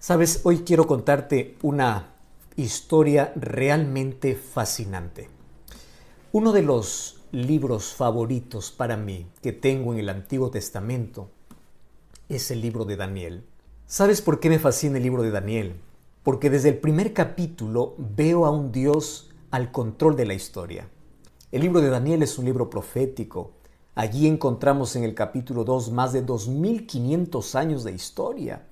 Sabes, hoy quiero contarte una historia realmente fascinante. Uno de los libros favoritos para mí que tengo en el Antiguo Testamento es el libro de Daniel. ¿Sabes por qué me fascina el libro de Daniel? Porque desde el primer capítulo veo a un Dios al control de la historia. El libro de Daniel es un libro profético. Allí encontramos en el capítulo 2 más de 2500 años de historia.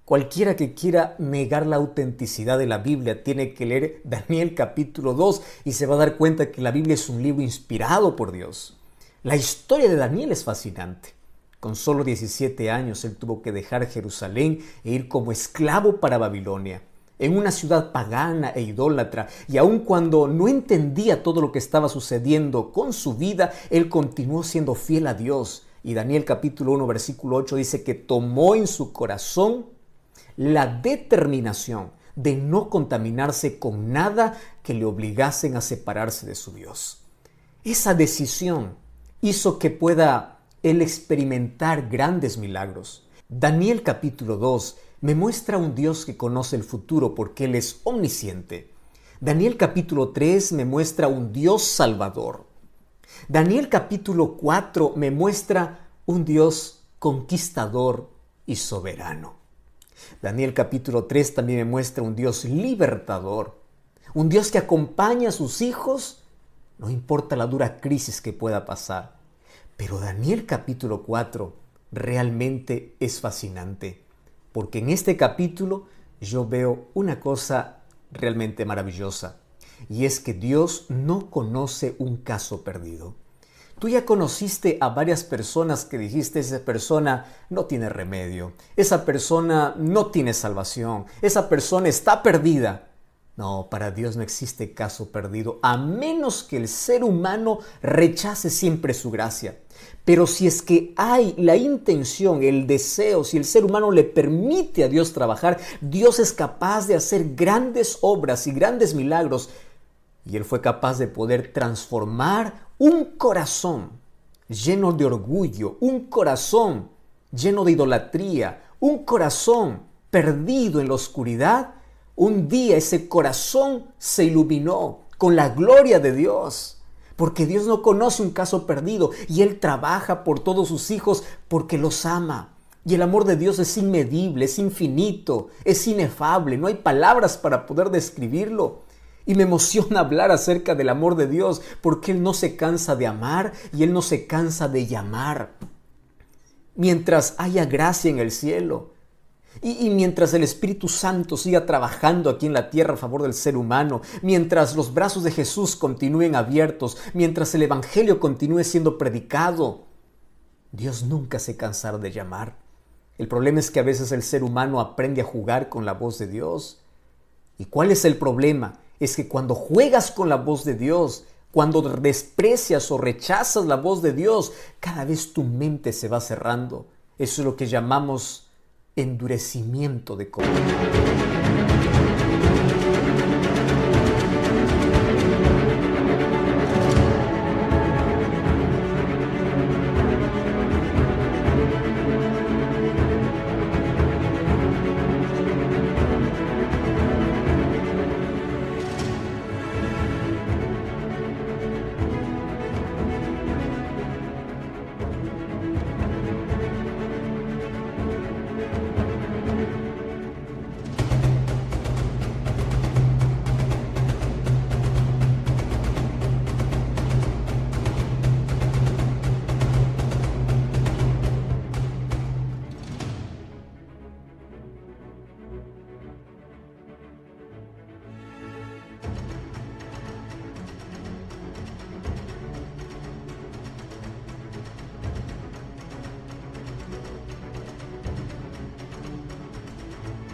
Cualquiera que quiera negar la autenticidad de la Biblia tiene que leer Daniel capítulo 2 y se va a dar cuenta que la Biblia es un libro inspirado por Dios. La historia de Daniel es fascinante. Con solo 17 años él tuvo que dejar Jerusalén e ir como esclavo para Babilonia, en una ciudad pagana e idólatra, y aun cuando no entendía todo lo que estaba sucediendo con su vida, él continuó siendo fiel a Dios. Y Daniel capítulo 1 versículo 8 dice que tomó en su corazón la determinación de no contaminarse con nada que le obligasen a separarse de su Dios. Esa decisión hizo que pueda él experimentar grandes milagros. Daniel capítulo 2 me muestra un Dios que conoce el futuro porque Él es omnisciente. Daniel capítulo 3 me muestra un Dios salvador. Daniel capítulo 4 me muestra un Dios conquistador y soberano. Daniel capítulo 3 también me muestra un Dios libertador, un Dios que acompaña a sus hijos, no importa la dura crisis que pueda pasar. Pero Daniel capítulo 4 realmente es fascinante, porque en este capítulo yo veo una cosa realmente maravillosa, y es que Dios no conoce un caso perdido. Tú ya conociste a varias personas que dijiste, esa persona no tiene remedio, esa persona no tiene salvación, esa persona está perdida. No, para Dios no existe caso perdido, a menos que el ser humano rechace siempre su gracia. Pero si es que hay la intención, el deseo, si el ser humano le permite a Dios trabajar, Dios es capaz de hacer grandes obras y grandes milagros. Y Él fue capaz de poder transformar un corazón lleno de orgullo, un corazón lleno de idolatría, un corazón perdido en la oscuridad. Un día ese corazón se iluminó con la gloria de Dios, porque Dios no conoce un caso perdido y Él trabaja por todos sus hijos porque los ama. Y el amor de Dios es inmedible, es infinito, es inefable, no hay palabras para poder describirlo. Y me emociona hablar acerca del amor de Dios porque Él no se cansa de amar y Él no se cansa de llamar. Mientras haya gracia en el cielo y mientras el Espíritu Santo siga trabajando aquí en la tierra a favor del ser humano, mientras los brazos de Jesús continúen abiertos, mientras el Evangelio continúe siendo predicado, Dios nunca se cansará de llamar. El problema es que a veces el ser humano aprende a jugar con la voz de Dios. ¿Y cuál es el problema? Es que cuando juegas con la voz de Dios, cuando desprecias o rechazas la voz de Dios, cada vez tu mente se va cerrando. Eso es lo que llamamos endurecimiento de corazón.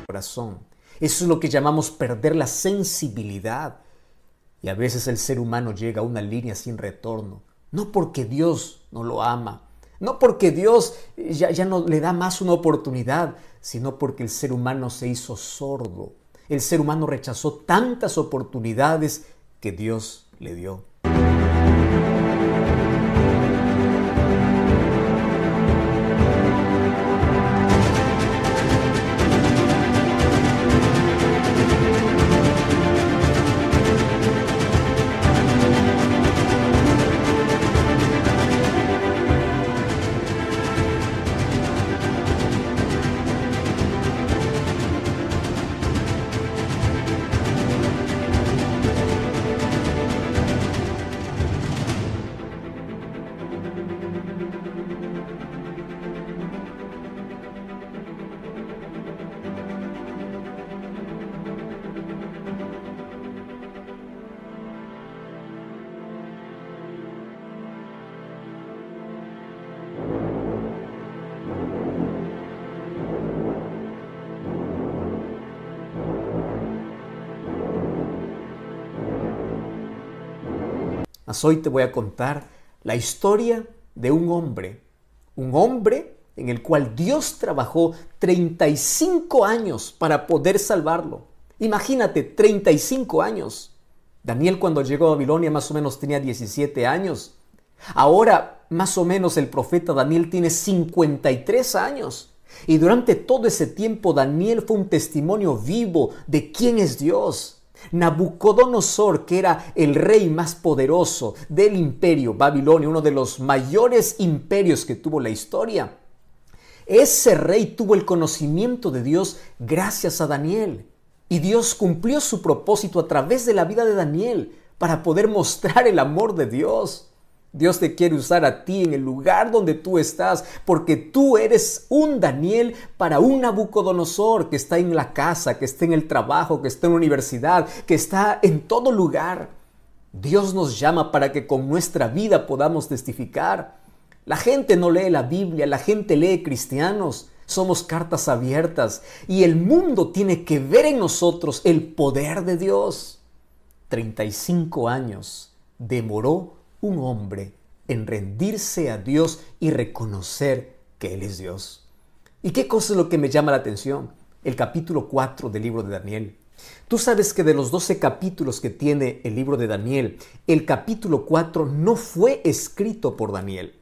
Corazón. Eso es lo que llamamos perder la sensibilidad. Y a veces el ser humano llega a una línea sin retorno. No porque Dios no lo ama, no porque Dios ya no le da más una oportunidad, sino porque el ser humano se hizo sordo. El ser humano rechazó tantas oportunidades que Dios le dio. Mas hoy te voy a contar la historia de un hombre en el cual Dios trabajó 35 años para poder salvarlo. Imagínate, 35 años. Daniel, cuando llegó a Babilonia, más o menos tenía 17 años. Ahora, más o menos, el profeta Daniel tiene 53 años. Y durante todo ese tiempo, Daniel fue un testimonio vivo de quién es Dios. Nabucodonosor, que era el rey más poderoso del imperio Babilonia, uno de los mayores imperios que tuvo la historia. Ese rey tuvo el conocimiento de Dios gracias a Daniel. Y Dios cumplió su propósito a través de la vida de Daniel para poder mostrar el amor de Dios. Dios te quiere usar a ti en el lugar donde tú estás, porque tú eres un Daniel para un Nabucodonosor que está en la casa, que está en el trabajo, que está en la universidad, que está en todo lugar. Dios nos llama para que con nuestra vida podamos testificar. La gente no lee la Biblia, la gente lee cristianos. Somos cartas abiertas y el mundo tiene que ver en nosotros el poder de Dios. 35 años demoró un hombre en rendirse a Dios y reconocer que Él es Dios. ¿Y qué cosa es lo que me llama la atención? El capítulo 4 del libro de Daniel. Tú sabes que de los 12 capítulos que tiene el libro de Daniel, el capítulo 4 no fue escrito por Daniel.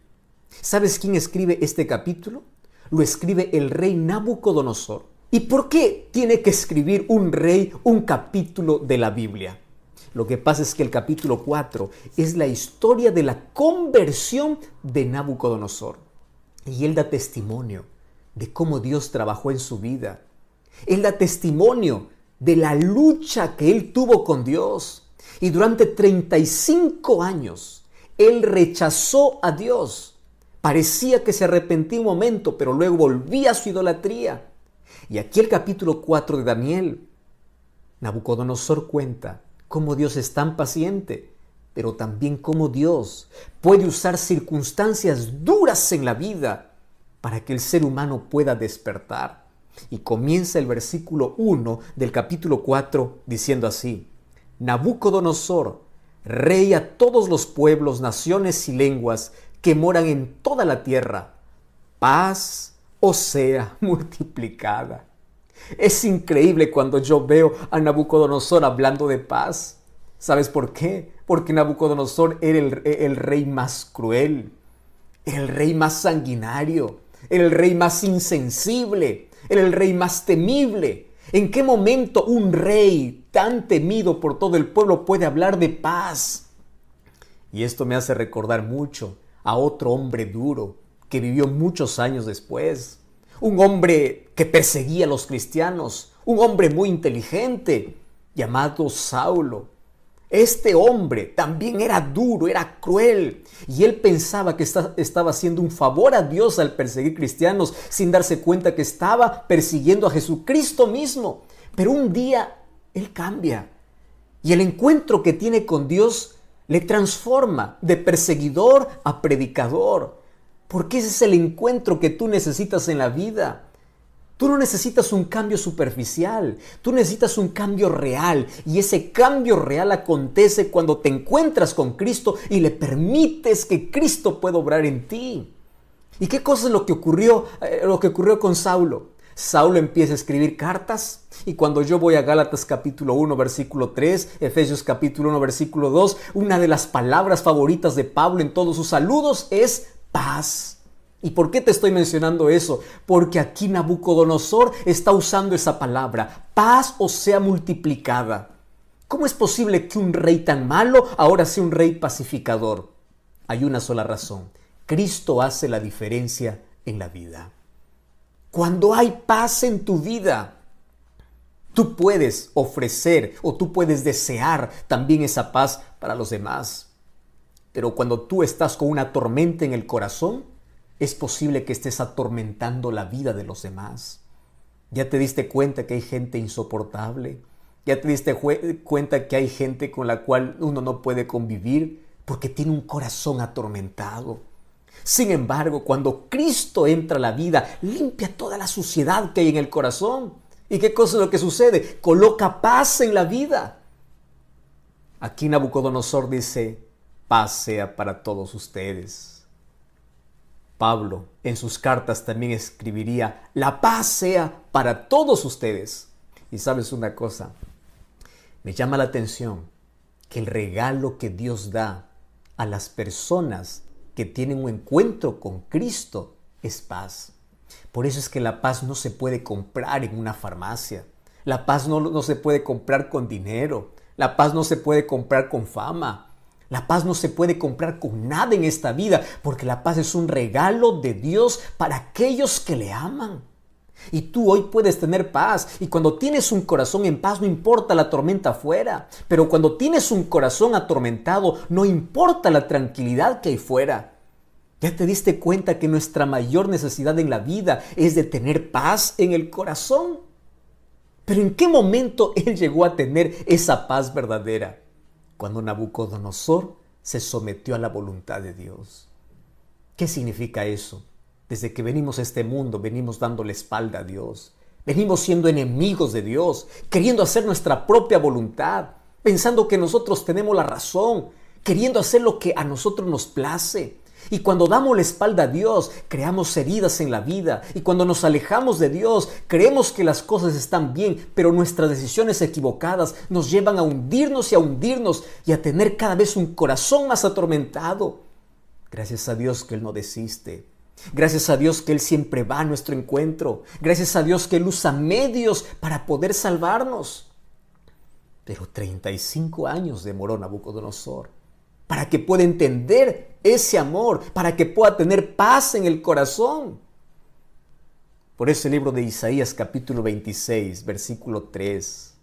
¿Sabes quién escribe este capítulo? Lo escribe el rey Nabucodonosor. ¿Y por qué tiene que escribir un rey un capítulo de la Biblia? Lo que pasa es que el capítulo 4 es la historia de la conversión de Nabucodonosor. Y él da testimonio de cómo Dios trabajó en su vida. Él da testimonio de la lucha que él tuvo con Dios. Y durante 35 años, él rechazó a Dios. Parecía que se arrepentía un momento, pero luego volvía a su idolatría. Y aquí el capítulo 4 de Daniel, Nabucodonosor cuenta cómo Dios es tan paciente, pero también cómo Dios puede usar circunstancias duras en la vida para que el ser humano pueda despertar. Y comienza el versículo 1 del capítulo 4 diciendo así: Nabucodonosor, rey a todos los pueblos, naciones y lenguas que moran en toda la tierra, paz os sea multiplicada. Es increíble cuando yo veo a Nabucodonosor hablando de paz. ¿Sabes por qué? Porque Nabucodonosor era el rey más cruel, era el rey más sanguinario, era el rey más insensible, era el rey más temible. ¿En qué momento un rey tan temido por todo el pueblo puede hablar de paz? Y esto me hace recordar mucho a otro hombre duro que vivió muchos años después. Un hombre que perseguía a los cristianos, un hombre muy inteligente llamado Saulo. Este hombre también era duro, era cruel, y él pensaba que estaba haciendo un favor a Dios al perseguir cristianos sin darse cuenta que estaba persiguiendo a Jesucristo mismo. Pero un día él cambia y el encuentro que tiene con Dios le transforma de perseguidor a predicador, porque ese es el encuentro que tú necesitas en la vida. Tú no necesitas un cambio superficial, tú necesitas un cambio real, y ese cambio real acontece cuando te encuentras con Cristo y le permites que Cristo pueda obrar en ti. ¿Y qué cosa es lo que ocurrió con Saulo? Saulo empieza a escribir cartas, y cuando yo voy a Gálatas capítulo 1 versículo 3, Efesios capítulo 1 versículo 2, una de las palabras favoritas de Pablo en todos sus saludos es paz. ¿Y por qué te estoy mencionando eso? Porque aquí Nabucodonosor está usando esa palabra, paz o sea multiplicada. ¿Cómo es posible que un rey tan malo ahora sea un rey pacificador? Hay una sola razón: Cristo hace la diferencia en la vida. Cuando hay paz en tu vida, tú puedes ofrecer o tú puedes desear también esa paz para los demás. Pero cuando tú estás con una tormenta en el corazón, es posible que estés atormentando la vida de los demás. ¿Ya te diste cuenta que hay gente insoportable? ¿Ya te diste cuenta que hay gente con la cual uno no puede convivir porque tiene un corazón atormentado? Sin embargo, cuando Cristo entra a la vida, limpia toda la suciedad que hay en el corazón. ¿Y qué cosa es lo que sucede? Coloca paz en la vida. Aquí Nabucodonosor dice: paz sea para todos ustedes. Pablo en sus cartas también escribiría, la paz sea para todos ustedes. Y sabes una cosa, me llama la atención que el regalo que Dios da a las personas que tienen un encuentro con Cristo es paz. Por eso es que la paz no se puede comprar en una farmacia. La paz no se puede comprar con dinero. La paz no se puede comprar con fama. La paz no se puede comprar con nada en esta vida, porque la paz es un regalo de Dios para aquellos que le aman. Y tú hoy puedes tener paz, y cuando tienes un corazón en paz no importa la tormenta afuera, pero cuando tienes un corazón atormentado no importa la tranquilidad que hay fuera. ¿Ya te diste cuenta que nuestra mayor necesidad en la vida es de tener paz en el corazón? Pero ¿en qué momento él llegó a tener esa paz verdadera? Cuando Nabucodonosor se sometió a la voluntad de Dios. ¿Qué significa eso? Desde que venimos a este mundo, venimos dando la espalda a Dios. Venimos siendo enemigos de Dios, queriendo hacer nuestra propia voluntad, pensando que nosotros tenemos la razón, queriendo hacer lo que a nosotros nos place. Y cuando damos la espalda a Dios, creamos heridas en la vida. Y cuando nos alejamos de Dios, creemos que las cosas están bien, pero nuestras decisiones equivocadas nos llevan a hundirnos y a tener cada vez un corazón más atormentado. Gracias a Dios que Él no desiste. Gracias a Dios que Él siempre va a nuestro encuentro. Gracias a Dios que Él usa medios para poder salvarnos. Pero 35 años demoró Nabucodonosor para que pueda entender ese amor, para que pueda tener paz en el corazón. Por eso el libro de Isaías capítulo 26, versículo 3,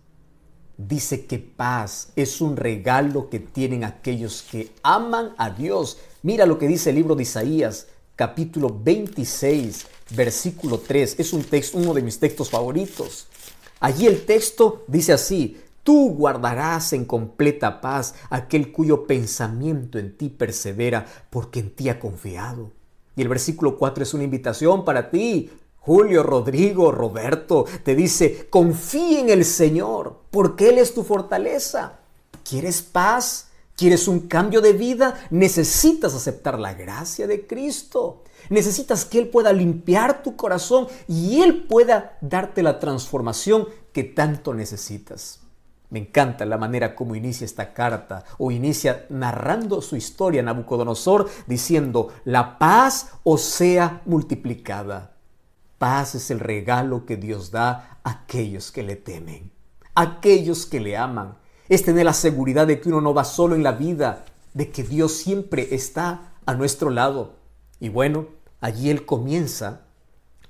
dice que paz es un regalo que tienen aquellos que aman a Dios. Mira lo que dice el libro de Isaías capítulo 26, versículo 3. Es un texto, uno de mis textos favoritos. Allí el texto dice así: tú guardarás en completa paz aquel cuyo pensamiento en ti persevera, porque en ti ha confiado. Y el versículo 4 es una invitación para ti, Julio, Rodrigo, Roberto. Te dice, confía en el Señor, porque Él es tu fortaleza. ¿Quieres paz? ¿Quieres un cambio de vida? Necesitas aceptar la gracia de Cristo. Necesitas que Él pueda limpiar tu corazón y Él pueda darte la transformación que tanto necesitas. Me encanta la manera como inicia esta carta, o inicia narrando su historia Nabucodonosor, diciendo, la paz os sea multiplicada. Paz es el regalo que Dios da a aquellos que le temen, a aquellos que le aman. Es tener la seguridad de que uno no va solo en la vida, de que Dios siempre está a nuestro lado. Y bueno, allí él comienza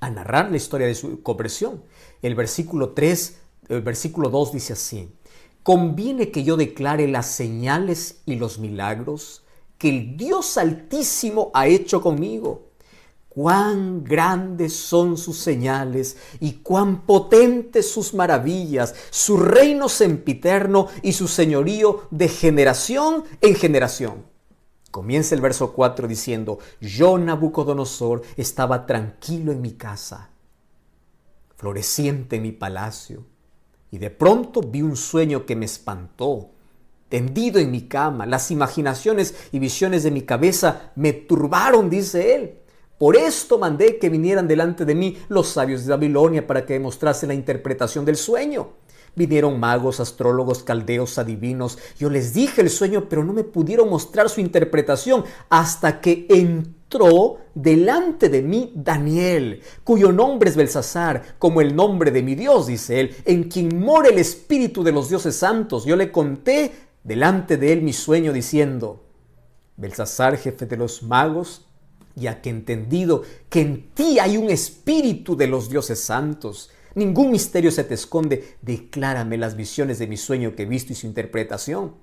a narrar la historia de su conversión. El versículo 2 dice así: conviene que yo declare las señales y los milagros que el Dios Altísimo ha hecho conmigo. Cuán grandes son sus señales y cuán potentes sus maravillas, su reino sempiterno y su señorío de generación en generación. Comienza el verso 4 diciendo, yo, Nabucodonosor, estaba tranquilo en mi casa, floreciente en mi palacio, y de pronto vi un sueño que me espantó. Tendido en mi cama, las imaginaciones y visiones de mi cabeza me turbaron, dice él. Por esto mandé que vinieran delante de mí los sabios de Babilonia para que demostrasen la interpretación del sueño. Vinieron magos, astrólogos, caldeos, adivinos. Yo les dije el sueño, pero no me pudieron mostrar su interpretación hasta que entró delante de mí Daniel, cuyo nombre es Belsasar, como el nombre de mi Dios, dice él, en quien mora el espíritu de los dioses santos. Yo le conté delante de él mi sueño diciendo, Belsasar, jefe de los magos, ya que he entendido que en ti hay un espíritu de los dioses santos. Ningún misterio se te esconde. Declárame las visiones de mi sueño que he visto y su interpretación.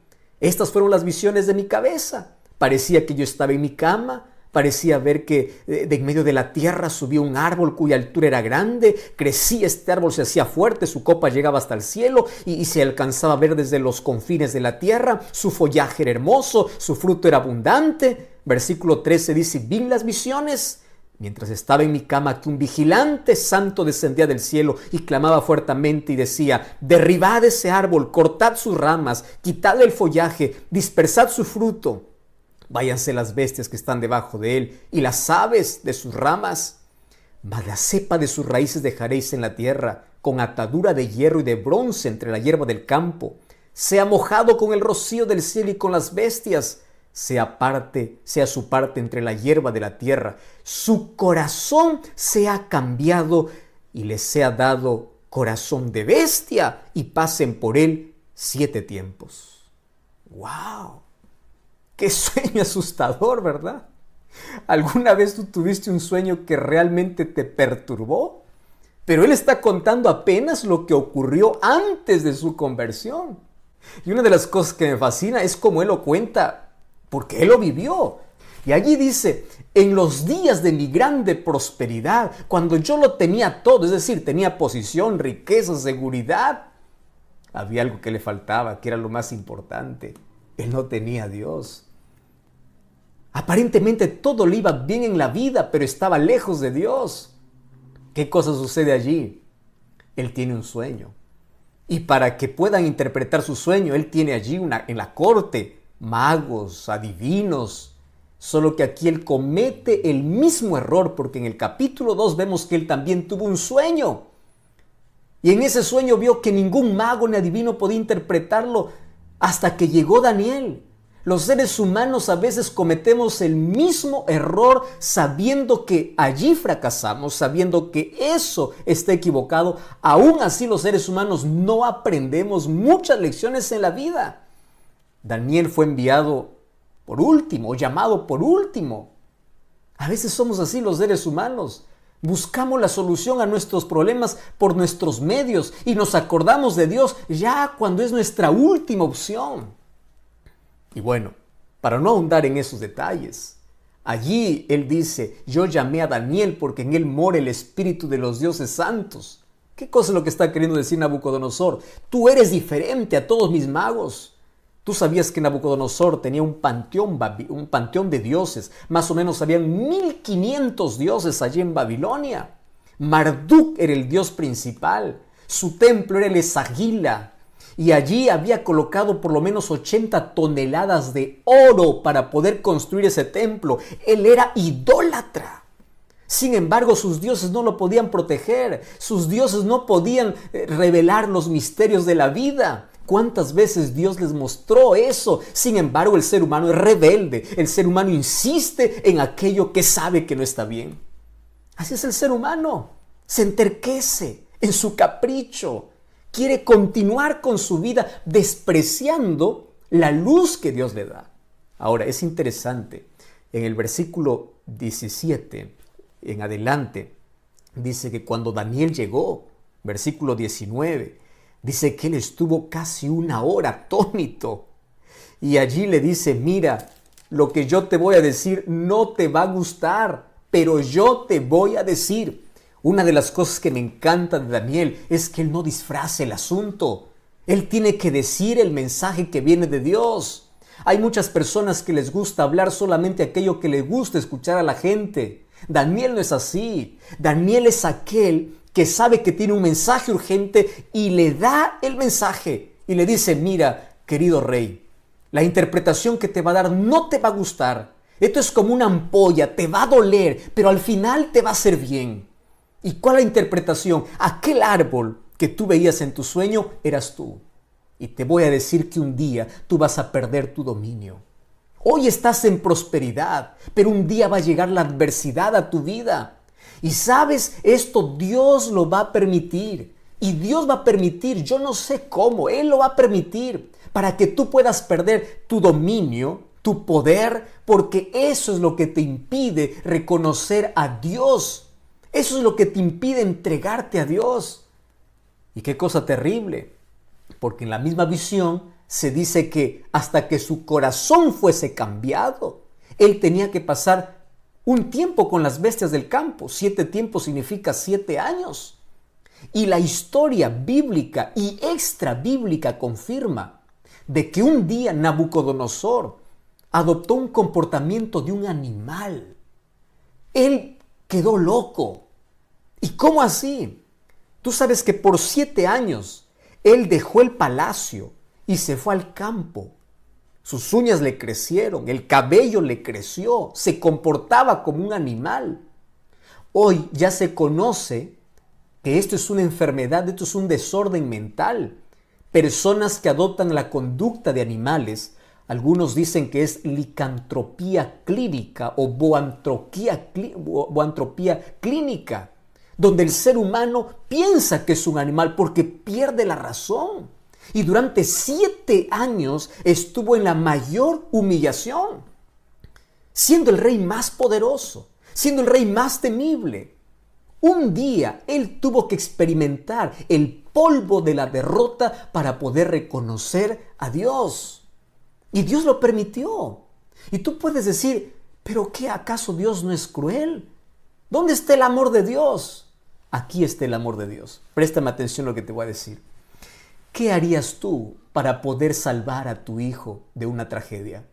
Estas fueron las visiones de mi cabeza. Parecía que yo estaba en mi cama. Parecía ver que de en medio de la tierra subía un árbol cuya altura era grande. Crecía este árbol, se hacía fuerte, su copa llegaba hasta el cielo y se alcanzaba a ver desde los confines de la tierra. Su follaje era hermoso, su fruto era abundante. Versículo 13 dice, vi las visiones mientras estaba en mi cama que un vigilante santo descendía del cielo y clamaba fuertemente y decía, derribad ese árbol, cortad sus ramas, quitad el follaje, dispersad su fruto. Váyanse las bestias que están debajo de él y las aves de sus ramas. Mas la cepa de sus raíces dejaréis en la tierra, con atadura de hierro y de bronce entre la hierba del campo. Sea mojado con el rocío del cielo y con las bestias. Sea su parte entre la hierba de la tierra. Su corazón sea cambiado y les sea dado corazón de bestia y pasen por él 7 tiempos. ¡Wow! ¡Qué sueño asustador!, ¿verdad? ¿Alguna vez tú tuviste un sueño que realmente te perturbó? Pero él está contando apenas lo que ocurrió antes de su conversión. Y una de las cosas que me fascina es cómo él lo cuenta, porque él lo vivió. Y allí dice, en los días de mi grande prosperidad, cuando yo lo tenía todo, es decir, tenía posición, riqueza, seguridad, había algo que le faltaba, que era lo más importante. Él no tenía a Dios. Aparentemente todo le iba bien en la vida, pero estaba lejos de Dios. ¿Qué cosa sucede allí? Él tiene un sueño. Y para que puedan interpretar su sueño, él tiene allí en la corte magos, adivinos. Solo que aquí él comete el mismo error, porque en el capítulo 2 vemos que él también tuvo un sueño. Y en ese sueño vio que ningún mago ni adivino podía interpretarlo hasta que llegó Daniel. Los seres humanos a veces cometemos el mismo error sabiendo que allí fracasamos, sabiendo que eso está equivocado. Aún así los seres humanos no aprendemos muchas lecciones en la vida. Daniel fue enviado por último, llamado por último. A veces somos así los seres humanos. Buscamos la solución a nuestros problemas por nuestros medios y nos acordamos de Dios ya cuando es nuestra última opción. Y bueno, para no ahondar en esos detalles, allí él dice, yo llamé a Daniel porque en él mora el espíritu de los dioses santos. ¿Qué cosa es lo que está queriendo decir Nabucodonosor? Tú eres diferente a todos mis magos. Tú sabías que Nabucodonosor tenía un panteón de dioses. Más o menos habían 1500 dioses allí en Babilonia. Marduk era el dios principal. Su templo era el Esagila. Y allí había colocado por lo menos 80 toneladas de oro para poder construir ese templo. Él era idólatra. Sin embargo, sus dioses no lo podían proteger. Sus dioses no podían revelar los misterios de la vida. ¿Cuántas veces Dios les mostró eso? Sin embargo, el ser humano es rebelde. El ser humano insiste en aquello que sabe que no está bien. Así es el ser humano. Se enterquece en su capricho. Quiere continuar con su vida despreciando la luz que Dios le da. Ahora, es interesante. En el versículo 17 en adelante, dice que cuando Daniel llegó, versículo 19, dice que él estuvo casi 1 hora atónito. Y allí le dice, mira, lo que yo te voy a decir no te va a gustar, pero yo te voy a decir. Una de las cosas que me encanta de Daniel es que él no disfraza el asunto. Él tiene que decir el mensaje que viene de Dios. Hay muchas personas que les gusta hablar solamente aquello que les gusta escuchar a la gente. Daniel no es así. Daniel es aquel que sabe que tiene un mensaje urgente y le da el mensaje. Y le dice, mira, querido rey, la interpretación que te va a dar no te va a gustar. Esto es como una ampolla, te va a doler, pero al final te va a hacer bien. ¿Y cuál es la interpretación? Aquel árbol que tú veías en tu sueño eras tú. Y te voy a decir que un día tú vas a perder tu dominio. Hoy estás en prosperidad, pero un día va a llegar la adversidad a tu vida. Y sabes, esto Dios lo va a permitir. Y Dios va a permitir, yo no sé cómo, Él lo va a permitir para que tú puedas perder tu dominio, tu poder, porque eso es lo que te impide reconocer a Dios. Eso es lo que te impide entregarte a Dios. Y qué cosa terrible, porque en la misma visión se dice que hasta que su corazón fuese cambiado, él tenía que pasar un tiempo con las bestias del campo. 7 tiempos significa 7 años. Y la historia bíblica y extra bíblica confirma de que un día Nabucodonosor adoptó un comportamiento de un animal. Él quedó loco. ¿Y cómo así? Tú sabes que por 7 años él dejó el palacio y se fue al campo. sus uñas le crecieron, el cabello le creció, se comportaba como un animal. Hoy ya se conoce que esto es una enfermedad, esto es un desorden mental. Personas que adoptan la conducta de animales, algunos dicen que es licantropía clínica o boantropía clínica, donde el ser humano piensa que es un animal porque pierde la razón. Y durante 7 años estuvo en la mayor humillación, siendo el rey más poderoso, siendo el rey más temible. Un día él tuvo que experimentar el polvo de la derrota para poder reconocer a Dios. Y Dios lo permitió. Y tú puedes decir, ¿pero qué? ¿Acaso Dios no es cruel? ¿Dónde está el amor de Dios? Aquí está el amor de Dios. Préstame atención a lo que te voy a decir. ¿Qué harías tú para poder salvar a tu hijo de una tragedia?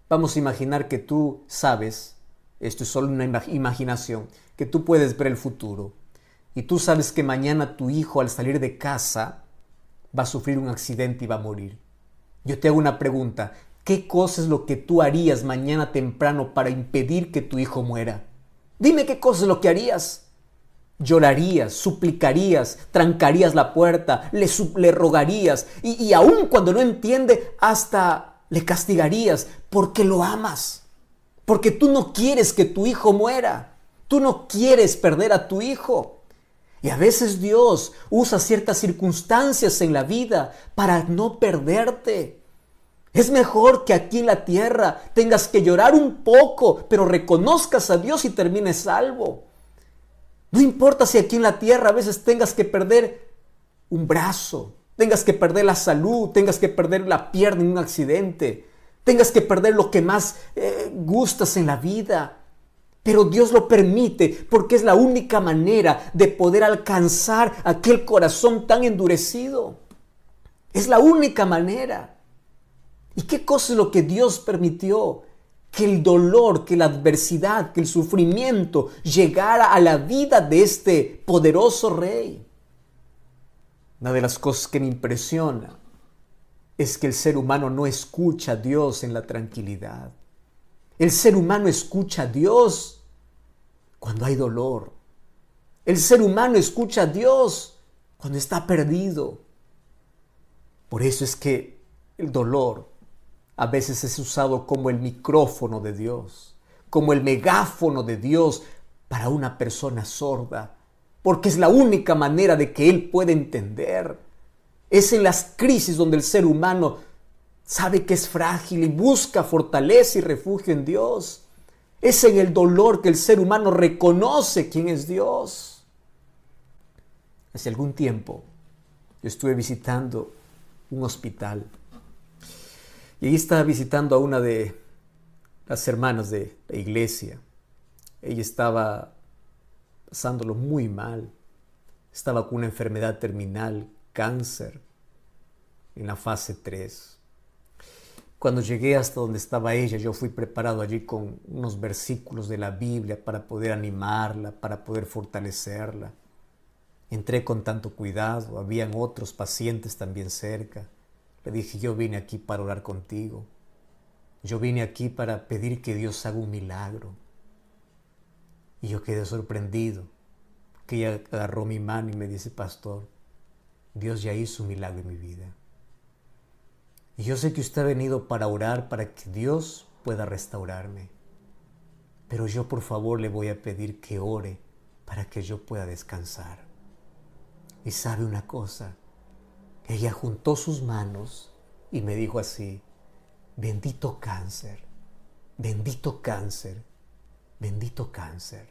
Vamos a imaginar que tú sabes, esto es solo una imaginación, que tú puedes ver el futuro. Y tú sabes que mañana tu hijo al salir de casa va a sufrir un accidente y va a morir. Yo te hago una pregunta. ¿Qué cosa es lo que tú harías mañana temprano para impedir que tu hijo muera? Dime qué cosa es lo que harías. Llorarías, suplicarías, trancarías la puerta, le rogarías y aun cuando no entiende, hasta le castigarías porque lo amas. Porque tú no quieres que tu hijo muera. Tú no quieres perder a tu hijo. Y a veces Dios usa ciertas circunstancias en la vida para no perderte. Es mejor que aquí en la tierra tengas que llorar un poco, pero reconozcas a Dios y termines salvo. No importa si aquí en la tierra a veces tengas que perder un brazo, tengas que perder la salud, tengas que perder la pierna en un accidente, tengas que perder lo que más gustas en la vida. Pero Dios lo permite porque es la única manera de poder alcanzar aquel corazón tan endurecido. Es la única manera. ¿Y qué cosa es lo que Dios permitió? Que el dolor, que la adversidad, que el sufrimiento llegara a la vida de este poderoso rey. Una de las cosas que me impresiona es que el ser humano no escucha a Dios en la tranquilidad. El ser humano escucha a Dios cuando hay dolor. El ser humano escucha a Dios cuando está perdido. Por eso es que el dolor a veces es usado como el micrófono de Dios, como el megáfono de Dios para una persona sorda, porque es la única manera de que Él pueda entender. Es en las crisis donde el ser humano sabe que es frágil y busca fortaleza y refugio en Dios. Es en el dolor que el ser humano reconoce quién es Dios. Hace algún tiempo yo estuve visitando un hospital. Y ahí estaba visitando a una de las hermanas de la iglesia. Ella estaba pasándolo muy mal. Estaba con una enfermedad terminal, cáncer, en la fase 3. Cuando llegué hasta donde estaba ella, yo fui preparado allí con unos versículos de la Biblia para poder animarla, para poder fortalecerla. Entré con tanto cuidado, habían otros pacientes también cerca. Le dije, yo vine aquí para orar contigo. Yo vine aquí para pedir que Dios haga un milagro. Y yo quedé sorprendido, porque ella agarró mi mano y me dice, pastor, Dios ya hizo un milagro en mi vida. Y yo sé que usted ha venido para orar, para que Dios pueda restaurarme. Pero yo por favor le voy a pedir que ore para que yo pueda descansar. Y sabe una cosa, ella juntó sus manos y me dijo así, bendito cáncer, bendito cáncer, bendito cáncer.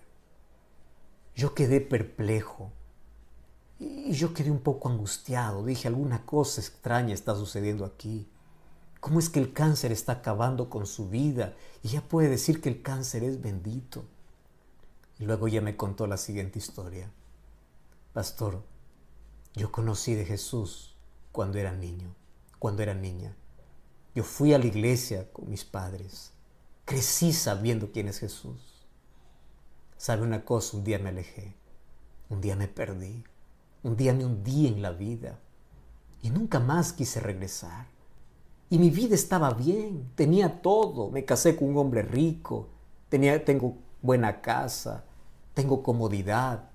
Yo quedé perplejo y yo quedé un poco angustiado. Dije, alguna cosa extraña está sucediendo aquí. ¿Cómo es que el cáncer está acabando con su vida? Y ella puede decir que el cáncer es bendito. Y luego ella me contó la siguiente historia. Pastor, yo conocí de Jesús cuando era niño, cuando era niña. Yo fui a la iglesia con mis padres. Crecí sabiendo quién es Jesús. ¿Sabe una cosa? Un día me alejé. Un día me perdí. Un día me hundí en la vida. Y nunca más quise regresar. Y mi vida estaba bien, tenía todo. Me casé con un hombre rico, tengo buena casa, tengo comodidad,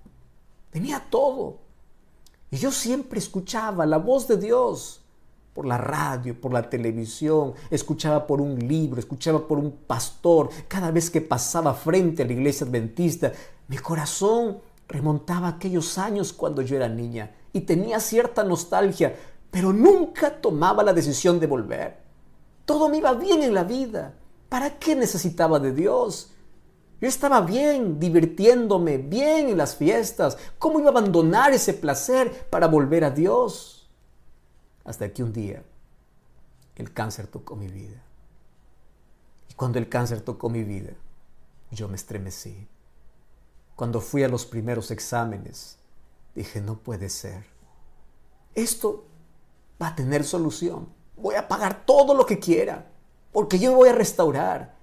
tenía todo. Y yo siempre escuchaba la voz de Dios por la radio, por la televisión, escuchaba por un libro, escuchaba por un pastor. Cada vez que pasaba frente a la iglesia adventista, mi corazón remontaba a aquellos años cuando yo era niña y tenía cierta nostalgia, pero nunca tomaba la decisión de volver. Todo me iba bien en la vida. ¿Para qué necesitaba de Dios? Yo estaba bien, divirtiéndome, bien en las fiestas. ¿Cómo iba a abandonar ese placer para volver a Dios? Hasta que un día el cáncer tocó mi vida. Y cuando el cáncer tocó mi vida, yo me estremecí. Cuando fui a los primeros exámenes, dije, no puede ser. Esto va a tener solución. Voy a pagar todo lo que quiera, porque yo me voy a restaurar.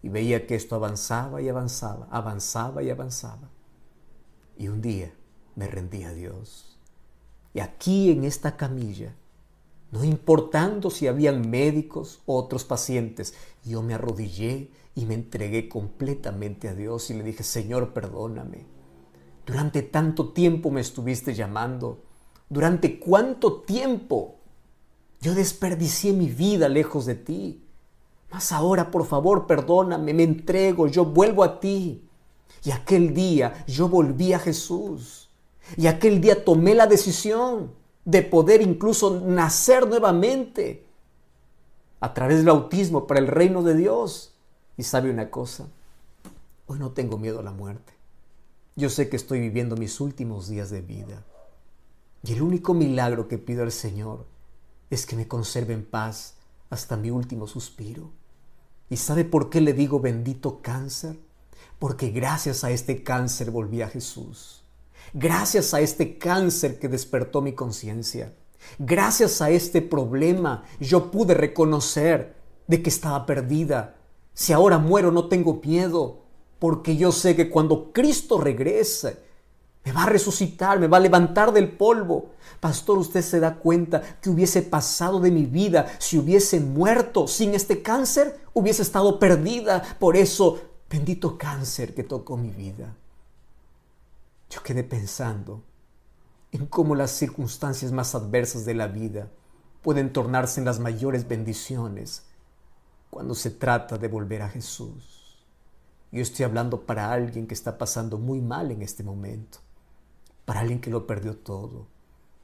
Y veía que esto avanzaba y avanzaba, avanzaba y avanzaba. Y un día me rendí a Dios. Y aquí en esta camilla, no importando si habían médicos o otros pacientes, yo me arrodillé y me entregué completamente a Dios y le dije, Señor, perdóname. Durante tanto tiempo me estuviste llamando. ¿Durante cuánto tiempo yo desperdicié mi vida lejos de ti? Mas ahora, por favor, perdóname, me entrego, yo vuelvo a ti. Y aquel día yo volví a Jesús. Y aquel día tomé la decisión de poder incluso nacer nuevamente a través del bautismo para el reino de Dios. Y sabe una cosa, hoy no tengo miedo a la muerte. Yo sé que estoy viviendo mis últimos días de vida. Y el único milagro que pido al Señor es que me conserve en paz hasta mi último suspiro. ¿Y sabe por qué le digo bendito cáncer? Porque gracias a este cáncer volví a Jesús. Gracias a este cáncer que despertó mi conciencia. Gracias a este problema yo pude reconocer de que estaba perdida. Si ahora muero no tengo miedo, porque yo sé que cuando Cristo regrese, me va a resucitar, me va a levantar del polvo. Pastor, ¿usted se da cuenta que hubiese pasado de mi vida si hubiese muerto sin este cáncer? Hubiese estado perdida. Por eso, bendito cáncer que tocó mi vida. Yo quedé pensando en cómo las circunstancias más adversas de la vida pueden tornarse en las mayores bendiciones cuando se trata de volver a Jesús. Yo estoy hablando para alguien que está pasando muy mal en este momento, para alguien que lo perdió todo,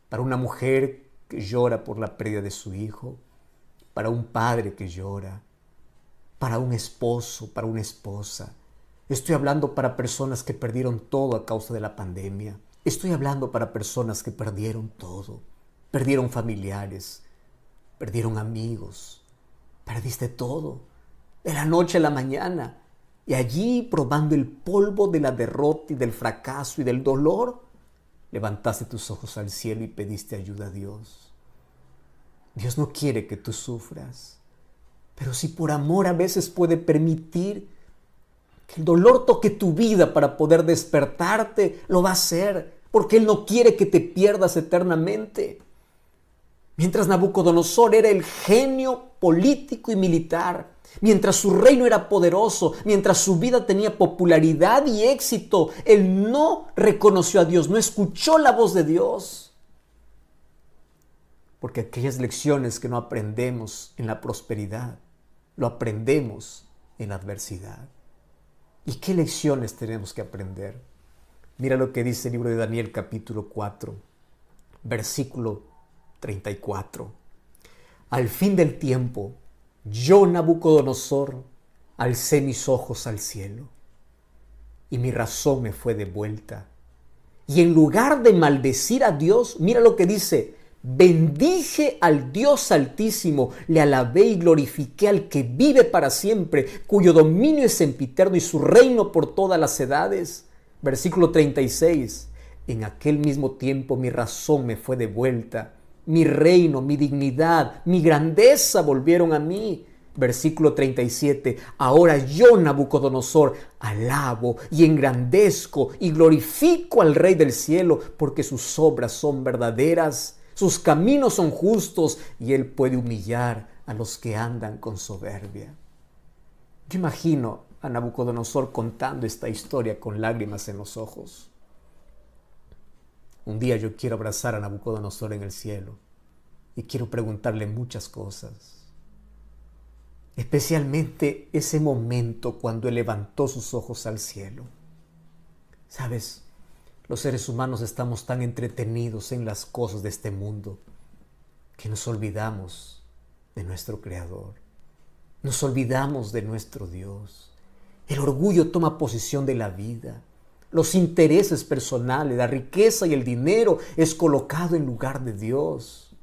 para una mujer que llora por la pérdida de su hijo, para un padre que llora, para un esposo, para una esposa. Estoy hablando para personas que perdieron todo a causa de la pandemia. Estoy hablando para personas que perdieron todo, perdieron familiares, perdieron amigos, perdiste todo, de la noche a la mañana. Y allí, probando el polvo de la derrota y del fracaso y del dolor, levantaste tus ojos al cielo y pediste ayuda a Dios. Dios no quiere que tú sufras, pero si por amor a veces puede permitir que el dolor toque tu vida para poder despertarte, lo va a hacer, porque Él no quiere que te pierdas eternamente. Mientras Nabucodonosor era el genio político y militar, mientras su reino era poderoso, mientras su vida tenía popularidad y éxito, él no reconoció a Dios, no escuchó la voz de Dios. Porque aquellas lecciones que no aprendemos en la prosperidad, lo aprendemos en la adversidad. ¿Y qué lecciones tenemos que aprender? Mira lo que dice el libro de Daniel capítulo 4, versículo 34. Al fin del tiempo, yo, Nabucodonosor, alcé mis ojos al cielo y mi razón me fue devuelta. Y en lugar de maldecir a Dios, mira lo que dice, bendije al Dios Altísimo, le alabé y glorifiqué al que vive para siempre, cuyo dominio es sempiterno y su reino por todas las edades. Versículo 36, en aquel mismo tiempo mi razón me fue devuelta. Mi reino, mi dignidad, mi grandeza volvieron a mí. Versículo 37. Ahora yo, Nabucodonosor, alabo y engrandezco y glorifico al Rey del cielo, porque sus obras son verdaderas, sus caminos son justos y Él puede humillar a los que andan con soberbia. Yo imagino a Nabucodonosor contando esta historia con lágrimas en los ojos. Un día yo quiero abrazar a Nabucodonosor en el cielo y quiero preguntarle muchas cosas. Especialmente ese momento cuando él levantó sus ojos al cielo. ¿Sabes? Los seres humanos estamos tan entretenidos en las cosas de este mundo que nos olvidamos de nuestro Creador. Nos olvidamos de nuestro Dios. El orgullo toma posesión de la vida. Los intereses personales, la riqueza y el dinero es colocado en lugar de Dios.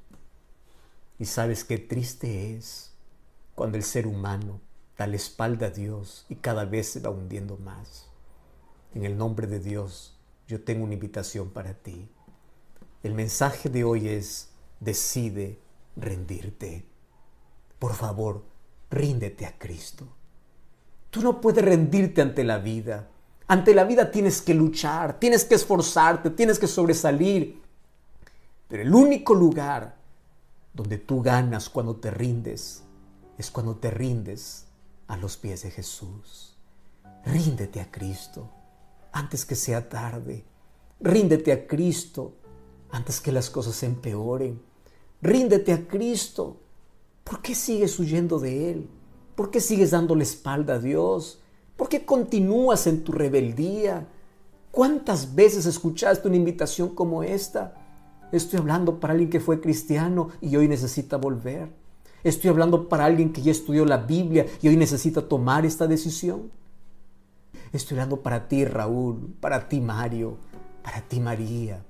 Y sabes qué triste es cuando el ser humano da la espalda a Dios y cada vez se va hundiendo más. En el nombre de Dios, yo tengo una invitación para ti. El mensaje de hoy es: decide rendirte. Por favor, ríndete a Cristo. Tú no puedes rendirte ante la vida. Ante la vida tienes que luchar, tienes que esforzarte, tienes que sobresalir. Pero el único lugar donde tú ganas cuando te rindes es cuando te rindes a los pies de Jesús. Ríndete a Cristo antes que sea tarde. Ríndete a Cristo antes que las cosas se empeoren. Ríndete a Cristo. ¿Por qué sigues huyendo de Él? ¿Por qué sigues dando la espalda a Dios? ¿Por qué continúas en tu rebeldía? ¿Cuántas veces escuchaste una invitación como esta? Estoy hablando para alguien que fue cristiano y hoy necesita volver. Estoy hablando para alguien que ya estudió la Biblia y hoy necesita tomar esta decisión. Estoy hablando para ti, Raúl, para ti, Mario, para ti, María,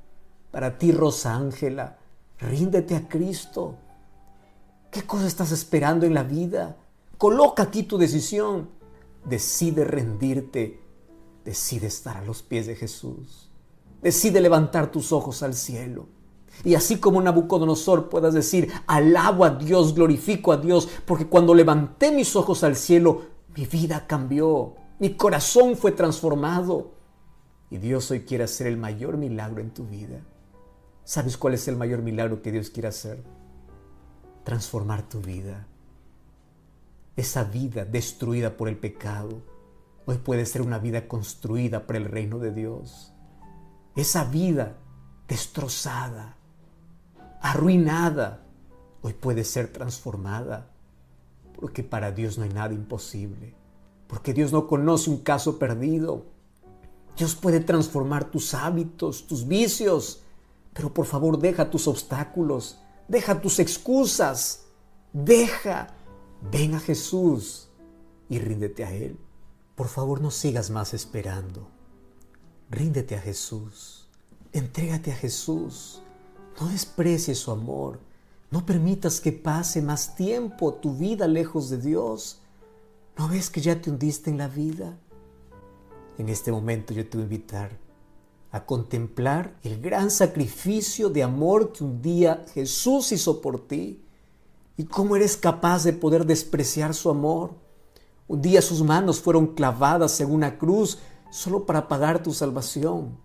para ti, Rosángela. Ríndete a Cristo. ¿Qué cosa estás esperando en la vida? Coloca aquí tu decisión. Decide rendirte. Decide estar a los pies de Jesús. Decide levantar tus ojos al cielo. Y así como Nabucodonosor puedas decir: alabo a Dios, glorifico a Dios, porque cuando levanté mis ojos al cielo, mi vida cambió, mi corazón fue transformado. Y Dios hoy quiere hacer el mayor milagro en tu vida. ¿Sabes cuál es el mayor milagro que Dios quiere hacer? Transformar tu vida. Esa vida destruida por el pecado, hoy puede ser una vida construida para el reino de Dios. Esa vida destrozada, arruinada, hoy puede ser transformada, porque para Dios no hay nada imposible, porque Dios no conoce un caso perdido. Dios puede transformar tus hábitos, tus vicios, pero por favor deja tus obstáculos, deja tus excusas, ven a Jesús y ríndete a Él. Por favor, no sigas más esperando. Ríndete a Jesús, entrégate a Jesús. No desprecies su amor. No permitas que pase más tiempo tu vida lejos de Dios. ¿No ves que ya te hundiste en la vida? En este momento yo te voy a invitar a contemplar el gran sacrificio de amor que un día Jesús hizo por ti y cómo eres capaz de poder despreciar su amor. Un día sus manos fueron clavadas en una cruz solo para pagar tu salvación.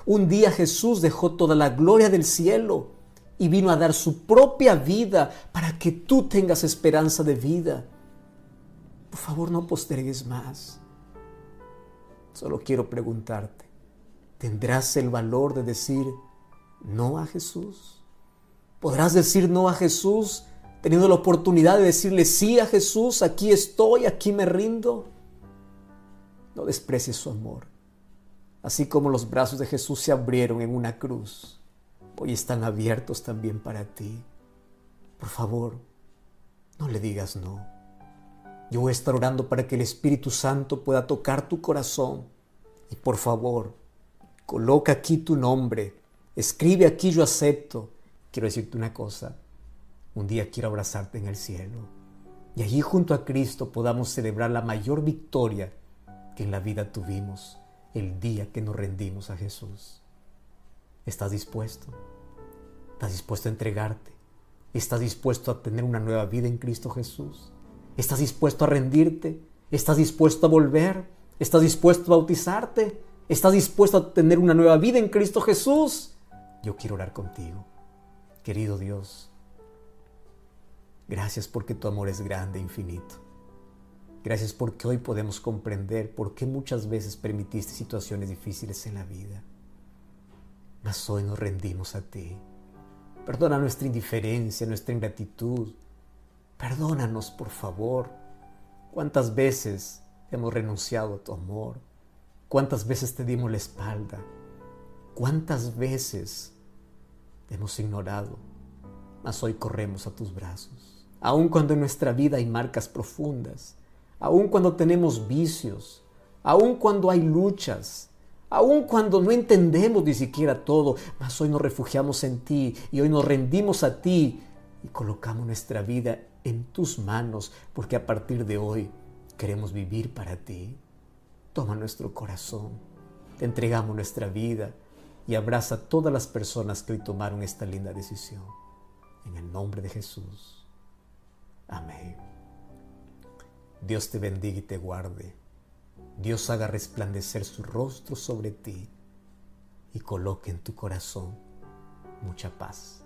Un día Jesús dejó toda la gloria del cielo y vino a dar su propia vida para que tú tengas esperanza de vida. Por favor, no postergues más. Solo quiero preguntarte, ¿tendrás el valor de decir no a Jesús? ¿Podrás decir no a Jesús teniendo la oportunidad de decirle sí a Jesús? Aquí estoy, aquí me rindo. No desprecies su amor. Así como los brazos de Jesús se abrieron en una cruz, hoy están abiertos también para ti. Por favor, no le digas no. Yo voy a estar orando para que el Espíritu Santo pueda tocar tu corazón. Y por favor, coloca aquí tu nombre. Escribe aquí yo acepto. Quiero decirte una cosa. Un día quiero abrazarte en el cielo. Y allí junto a Cristo podamos celebrar la mayor victoria que en la vida tuvimos el día que nos rendimos a Jesús. ¿Estás dispuesto? ¿Estás dispuesto a entregarte? ¿Estás dispuesto a tener una nueva vida en Cristo Jesús? ¿Estás dispuesto a rendirte? ¿Estás dispuesto a volver? ¿Estás dispuesto a bautizarte? ¿Estás dispuesto a tener una nueva vida en Cristo Jesús? Yo quiero orar contigo. Querido Dios, Gracias porque tu amor es grande e infinito. Gracias porque hoy podemos comprender por qué muchas veces permitiste situaciones difíciles en la vida. Mas hoy nos rendimos a ti. Perdona nuestra indiferencia, nuestra ingratitud. Perdónanos, por favor. ¿Cuántas veces hemos renunciado a tu amor? ¿Cuántas veces te dimos la espalda? ¿Cuántas veces te hemos ignorado? Mas hoy corremos a tus brazos. Aun cuando en nuestra vida hay marcas profundas, aun cuando tenemos vicios, aun cuando hay luchas, aun cuando no entendemos ni siquiera todo, mas hoy nos refugiamos en ti y hoy nos rendimos a ti y colocamos nuestra vida en tus manos, porque a partir de hoy queremos vivir para ti. Toma nuestro corazón, te entregamos nuestra vida y abraza a todas las personas que hoy tomaron esta linda decisión. En el nombre de Jesús. Amén. Dios te bendiga y te guarde. Dios haga resplandecer su rostro sobre ti y coloque en tu corazón mucha paz.